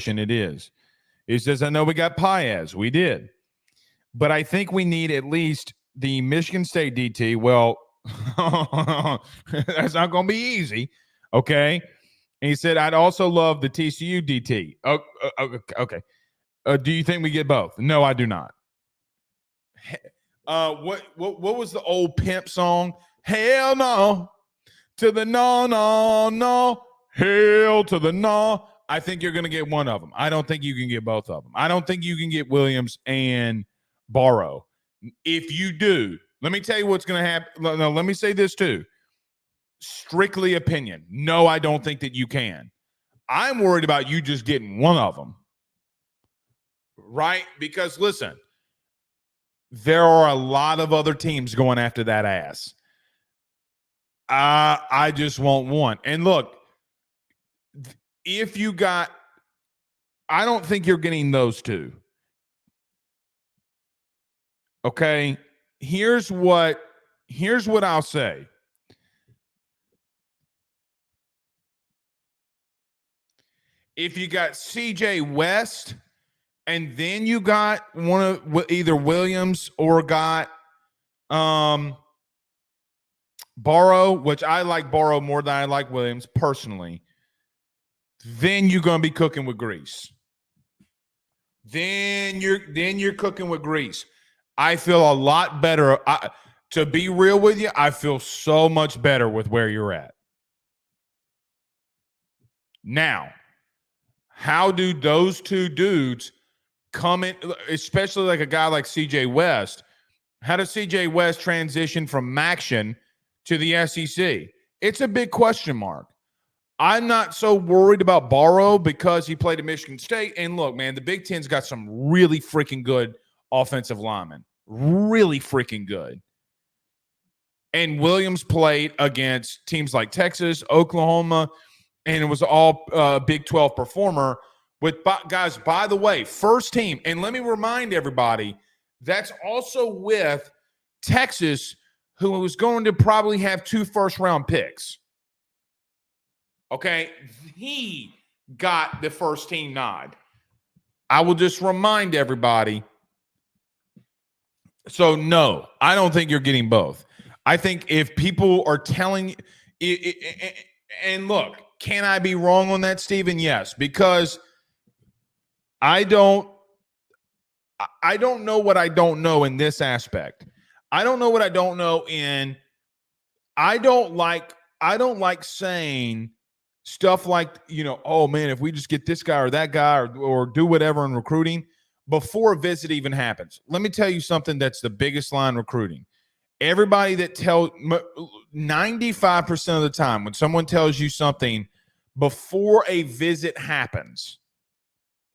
it is. He says, I know we got Paez. We did. But I think we need at least the Michigan State DT. Well, that's not going to be easy. Okay. And he said, I'd also love the TCU DT. Oh, okay. Do you think we get both? No, I do not. What was the old pimp song? Hell no. To the no. Hell to the no. I think you're going to get one of them. I don't think you can get both of them. I don't think you can get Williams and Barrow. If you do, let me tell you what's going to happen. No, let me say this too. Strictly opinion. No, I don't think that you can. I'm worried about you just getting one of them. Right? Because listen, there are a lot of other teams going after that ass. I just want one. And look, if you got, I don't think you're getting those two. Okay, here's what I'll say. If you got CJ West, and then you got one of either Williams or got Barrow, which I like Barrow more than I like Williams personally, then you're going to be cooking with grease. Then you're cooking with grease. I feel a lot better. To be real with you, I feel so much better with where you're at. Now, how do those two dudes come in, especially like a guy like CJ West? How does CJ West transition from Maction to the SEC? It's a big question mark. I'm not so worried about Barrow because he played at Michigan State. And look, man, the Big Ten's got some really freaking good offensive linemen. Really freaking good. And Williams played against teams like Texas, Oklahoma, and it was all Big 12 performer with guys, by the way, first team. And let me remind everybody, that's also with Texas, who was going to probably have 2 first-round picks. Okay, he got the first team nod. I will just remind everybody. So, no, I don't think you're getting both. I think if people are telling you, and look, can I be wrong on that, Stephen? Yes, because I don't know what I don't know in this aspect. I don't know what I don't know in. I don't like saying stuff like, oh man, if we just get this guy or that guy or do whatever in recruiting before a visit even happens. Let me tell you something that's the biggest lie in recruiting. Everybody that 95% of the time when someone tells you something before a visit happens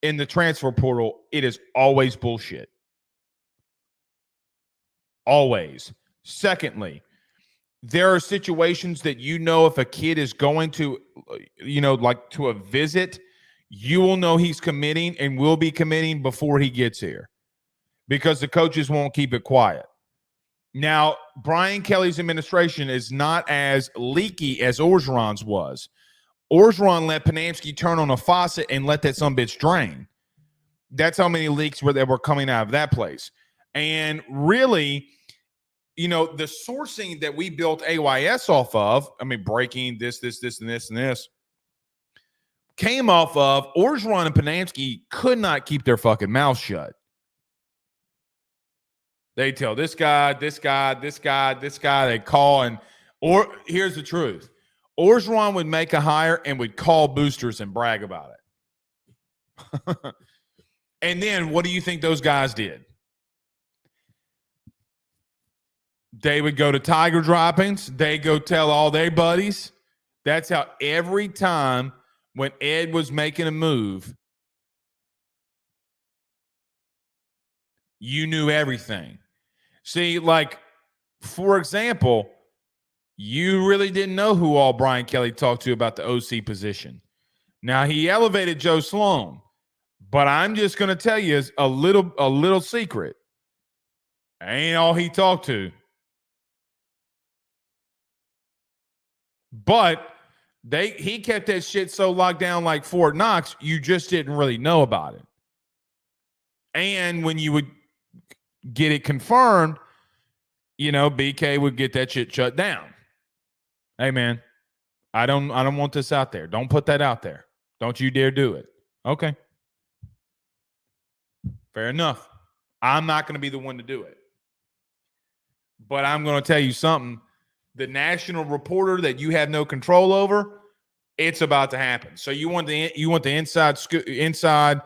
in the transfer portal, it is always bullshit. Always. Secondly, there are situations that if a kid is going to, like to a visit, you will know he's committing and will be committing before he gets here because the coaches won't keep it quiet. Now, Brian Kelly's administration is not as leaky as Orgeron's was. Orgeron let Panamsky turn on a faucet and let that sumbitch drain. That's how many leaks that were coming out of that place. And really, the sourcing that we built AYS off of, breaking this, and this, came off of Orgeron and Panamsky could not keep their fucking mouths shut. They tell this guy, they call or here's the truth. Orgeron would make a hire and would call boosters and brag about it. And then what do you think those guys did? They would go to Tiger droppings. They go tell all their buddies. That's how every time when Ed was making a move, you knew everything. See, like, for example, you really didn't know who all Brian Kelly talked to about the OC position. Now, he elevated Joe Sloan, but I'm just going to tell you a little secret. Ain't all he talked to. But He kept that shit so locked down like Fort Knox, you just didn't really know about it. And when you would get it confirmed, BK would get that shit shut down. Hey man, I don't want this out there. Don't put that out there. Don't you dare do it. Okay. Fair enough. I'm not going to be the one to do it. But I'm going to tell you something. The national reporter that you have no control over, it's about to happen. So you want the inside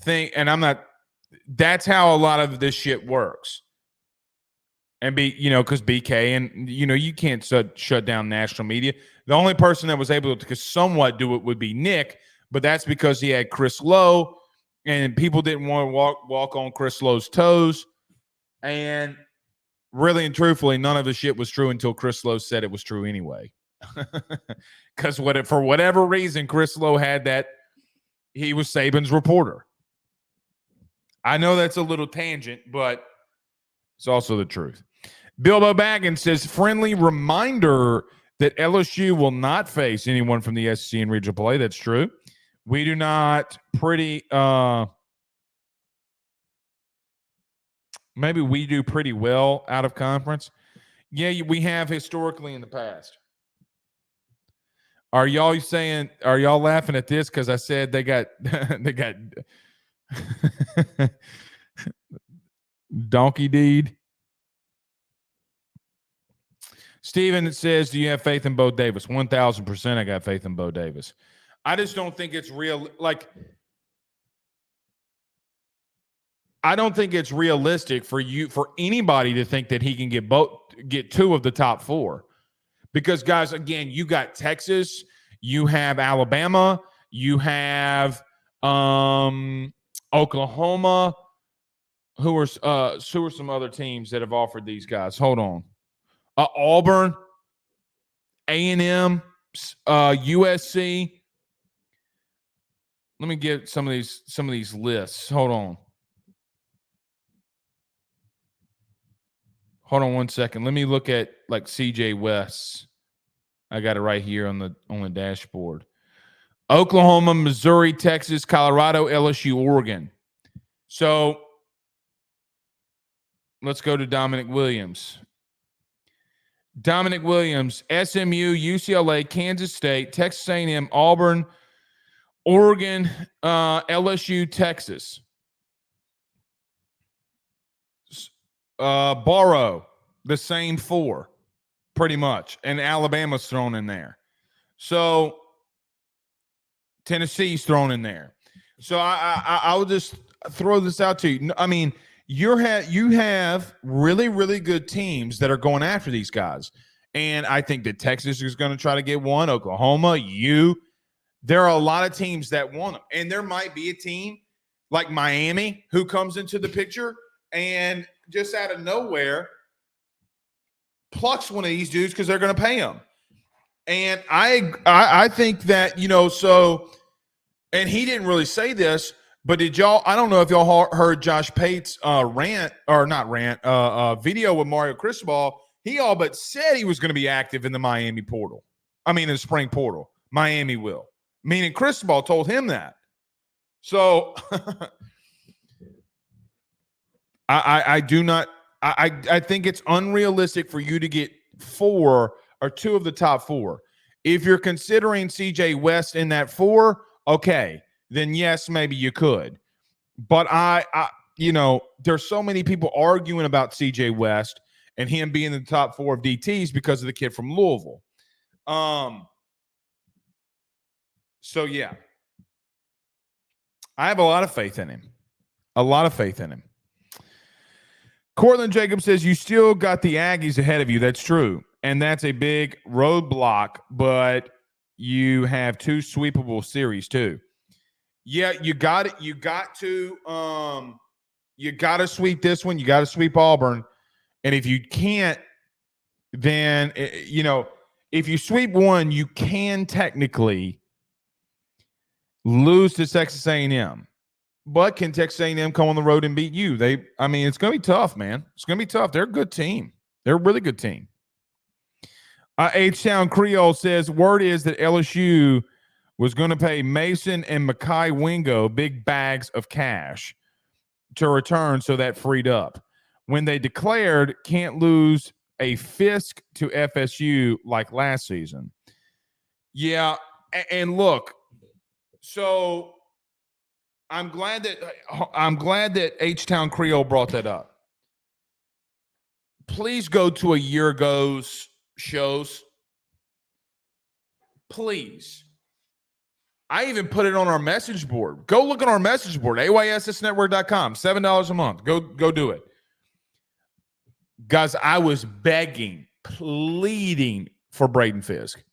thing, and that's how a lot of this shit works. And because BK and you can't shut down national media. The only person that was able to somewhat do it would be Nick, but that's because he had Chris Lowe, and people didn't want to walk on Chris Lowe's toes. And really and truthfully, none of the shit was true until Chris Lowe said it was true anyway. Because for whatever reason, Chris Lowe had that. He was Saban's reporter. I know that's a little tangent, but it's also the truth. Bilbo Baggins says, friendly reminder that LSU will not face anyone from the SEC in regional play. That's true. We do not maybe we do pretty well out of conference. Yeah, we have historically in the past. Are y'all laughing at this because I said they got donkey deed? Steven says, do you have faith in Bo Davis? 1,000% I got faith in Bo Davis. I just don't think it's real. I don't think it's realistic for anybody to think that he can get two of the top four. Because, guys, again, you got Texas, you have Alabama, you have Oklahoma. Who are some other teams that have offered these guys? Hold on. Auburn, A&M, USC. Let me get some of these lists. Hold on one second. Let me look at CJ West. I got it right here on the dashboard. Oklahoma, Missouri, Texas, Colorado, LSU, Oregon. So let's go to Dominic Williams. SMU, UCLA, Kansas State, Texas A&M, Auburn, Oregon, LSU, Texas. Borrow, the same four, pretty much. And Alabama's thrown in there. So Tennessee's thrown in there. So I will just throw this out to you. I mean, you have really, really good teams that are going after these guys. And I think that Texas is going to try to get one. Oklahoma, there are a lot of teams that want them. And there might be a team like Miami who comes into the picture and just out of nowhere plucks one of these dudes because they're going to pay them. And I think that, and he didn't really say this, but I don't know if y'all heard Josh Pate's video with Mario Cristobal. He all but said he was going to be active in the Miami portal. I mean, in the spring portal. Miami will. Meaning Cristobal told him that. So I think it's unrealistic for you to get four or two of the top four. If you're considering CJ West in that four, okay, then yes, maybe you could. But there's so many people arguing about CJ West and him being in the top four of DTs because of the kid from Louisville. So yeah, I have a lot of faith in him. Cortland Jacobs says, you still got the Aggies ahead of you. That's true. And that's a big roadblock, but you have two sweepable series too. Yeah, you got it. You got to sweep this one. You got to sweep Auburn. And if you can't, then, if you sweep one, you can technically lose to Texas A&M. But can Texas A&M come on the road and beat you? It's going to be tough, man. It's going to be tough. They're a good team. They're a really good team. H-Town Creole says, word is that LSU was going to pay Mason and Makai Wingo big bags of cash to return, so that freed up. When they declared can't lose a Fisk to FSU like last season. Yeah, and look, so I'm glad that H-Town Creole brought that up. Please go to a year ago's shows. Please. I even put it on our message board. Go look at our message board, ayssnetwork.com, $7 a month. Go do it. Guys, I was begging, pleading for Braden Fisk.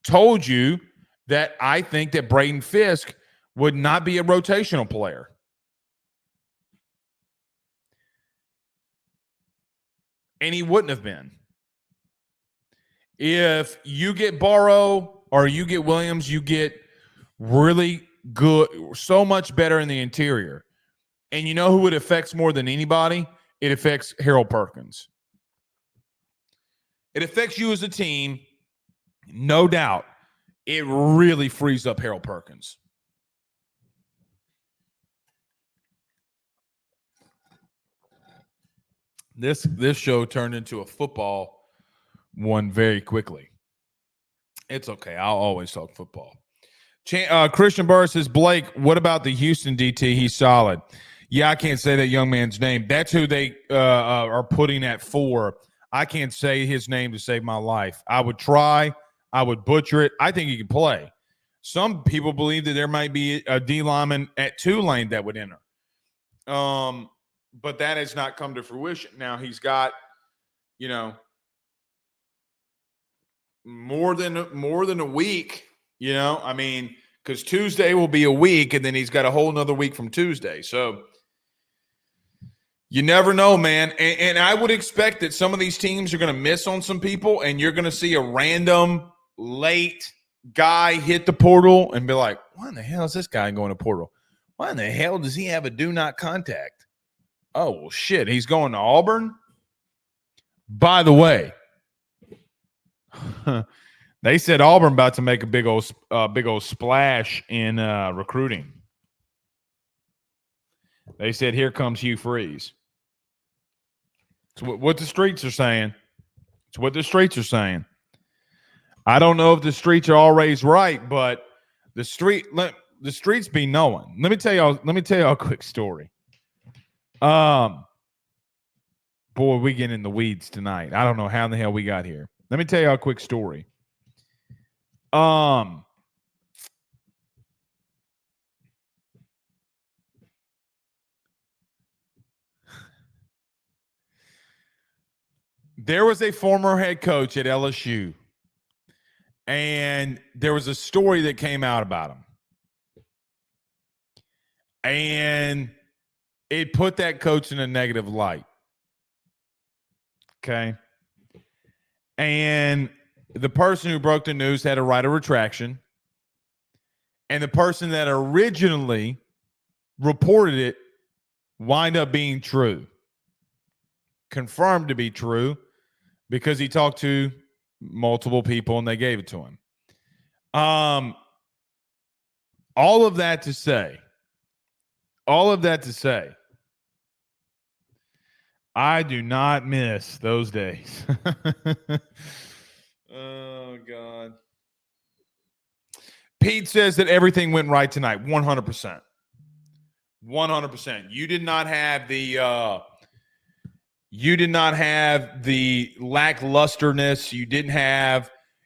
Told you that I think that Braden Fisk would not be a rotational player. And he wouldn't have been. If you get Barrow or you get Williams, you get really good, so much better in the interior. And you know who it affects more than anybody? It affects Harold Perkins. It affects you as a team, no doubt. It really frees up Harold Perkins. This show turned into a football one very quickly. It's okay. I'll always talk football. Christian Burr says, Blake, what about the Houston DT? He's solid. Yeah, I can't say that young man's name. That's who they are putting at 4. I can't say his name to save my life. I would try. I would butcher it. I think he can play. Some people believe that there might be a D lineman at Tulane that would enter. But that has not come to fruition. Now he's got, more than a week, I mean, because Tuesday will be a week, and then he's got a whole nother week from Tuesday. So you never know, man. And I would expect that some of these teams are going to miss on some people, and you're going to see a random late guy hit the portal and be like, why in the hell is this guy going to portal? Why in the hell does he have a do not contact? Oh, well, shit, he's going to Auburn? By the way, they said Auburn about to make a big old splash in recruiting. They said, here comes Hugh Freeze. It's what the streets are saying. It's what the streets are saying. I don't know if the streets are always right, but the streets be knowing. Let me tell y'all a quick story. Boy, we get in the weeds tonight. I don't know how in the hell we got here. Let me tell y'all a quick story. There was a former head coach at LSU, and there was a story that came out about him. And it put that coach in a negative light. Okay. And the person who broke the news had to write a retraction. And the person that originally reported it wind up being true. Confirmed to be true because he talked to multiple people and they gave it to him. All of that to say, I do not miss those days. Oh, God. Pete says that everything went right tonight. 100%. 100%. You did not have the lacklusterness.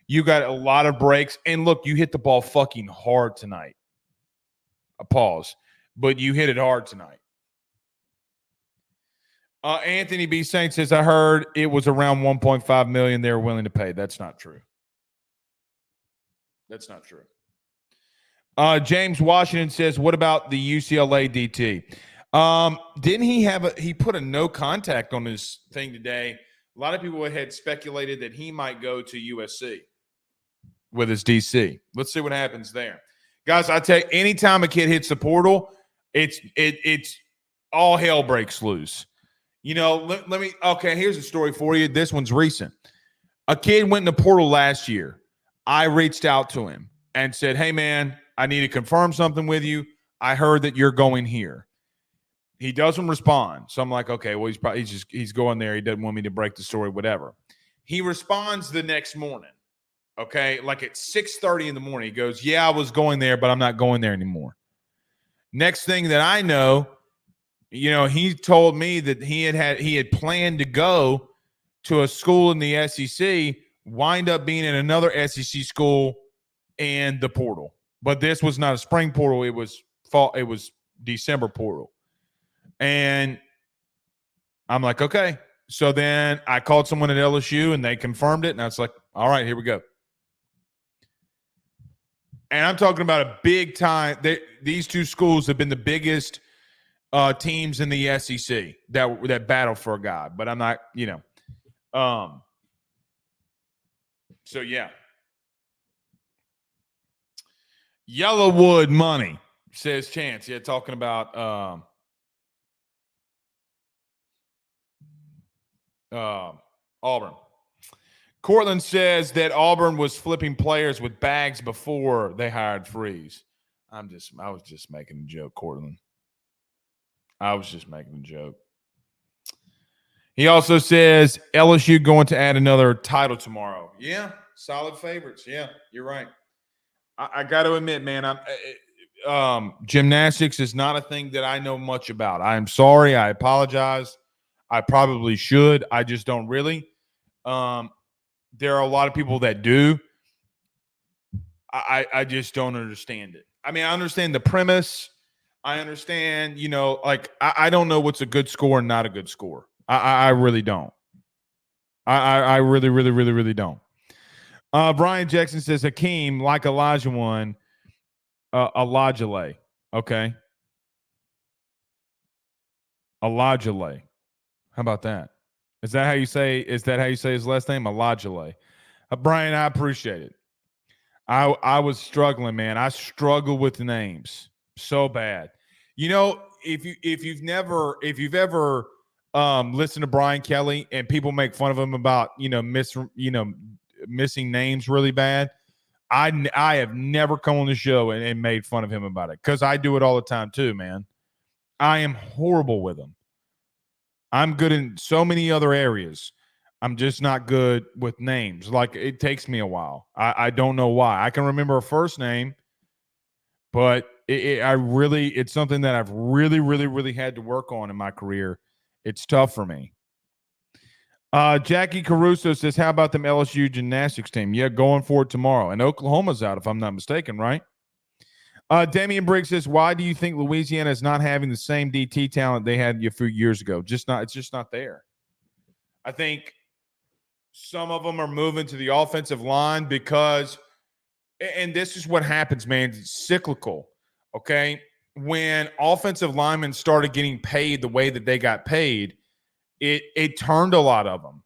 You got a lot of breaks. And look, you hit the ball fucking hard tonight. A pause. But you hit it hard tonight. Anthony B. Saint says, I heard it was around $1.5 million they were willing to pay. That's not true. That's not true. James Washington says, what about the UCLA DT? Didn't he put a no contact on his thing today? A lot of people had speculated that he might go to USC with his DC. Let's see what happens there. Guys, I tell you, anytime a kid hits the portal, it's all hell breaks loose. Let me, okay, here's a story for you. This one's recent. A kid went in the portal last year. I reached out to him and said, hey, man, I need to confirm something with you. I heard that you're going here. He doesn't respond. So I'm like, okay, well, he's going there. He doesn't want me to break the story, whatever. He responds the next morning, okay, like at 6:30 in the morning. He goes, yeah, I was going there, but I'm not going there anymore. Next thing that I know, he told me that he had planned to go to a school in the SEC, wind up being in another SEC school and the portal. But this was not a spring portal. It was fall. It was December portal. And I'm like, okay. So then I called someone at LSU and they confirmed it. And I was like, all right, here we go. And I'm talking about a big time. These two schools have been the biggest teams in the SEC that battle for a guy. But I'm not, so yeah. Yellowwood money, says Chance. Yeah, talking about Auburn. Cortland says that Auburn was flipping players with bags before they hired Freeze. I was just making a joke, Cortland. I was just making a joke. He also says LSU going to add another title tomorrow. Yeah, solid favorites. Yeah, you're right. I got to admit, man, gymnastics is not a thing that I know much about. I'm sorry. I apologize. I probably should. I just don't really. There are a lot of people that do. I just don't understand it. I mean, I understand the premise. I understand, I don't know what's a good score and not a good score. I really don't. I really, really, really, really don't. Brian Jackson says Hakeem, like Elijah one, Elijah. Okay. Elijah. How about that? Is that how you say his last name? Elijah. Brian, I appreciate it. I was struggling, man. I struggle with the names so bad. If you've ever listened to Brian Kelly and people make fun of him about missing names really bad, I have never come on the show and made fun of him about it because I do it all the time too, man. I am horrible with them. I'm good in so many other areas. I'm just not good with names. Like, it takes me a while. I don't know why. I can remember a first name, but it's something that I've really, really, really had to work on in my career. It's tough for me. Jackie Caruso says, how about them LSU gymnastics team? Yeah, going for it tomorrow. And Oklahoma's out, if I'm not mistaken, right? Damian Briggs says, why do you think Louisiana is not having the same DT talent they had a few years ago? It's just not there. I think some of them are moving to the offensive line because, and this is what happens, man, it's cyclical, okay? When offensive linemen started getting paid the way that they got paid, it turned a lot of them.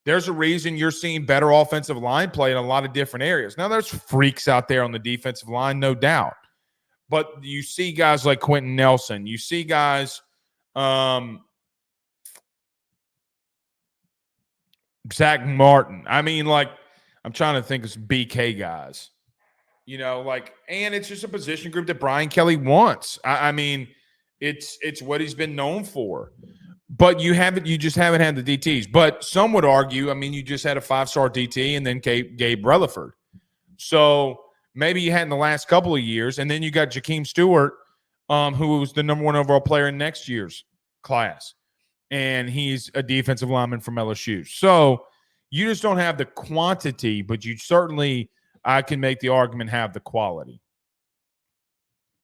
There's a reason you're seeing better offensive line play in a lot of different areas. Now, there's freaks out there on the defensive line, no doubt. But you see guys like Quentin Nelson. You see guys Zach Martin. I mean, I'm trying to think of some BK guys. And it's just a position group that Brian Kelly wants. I mean, it's what he's been known for. But you just haven't had the DTs. But some would argue, I mean, you just had a 5-star DT and then Gabe Rutherford. So maybe you had in the last couple of years, and then you got Jakeem Stewart, who was the number 1 overall player in next year's class. And he's a defensive lineman from LSU. So you just don't have the quantity, but you certainly, I can make the argument, have the quality.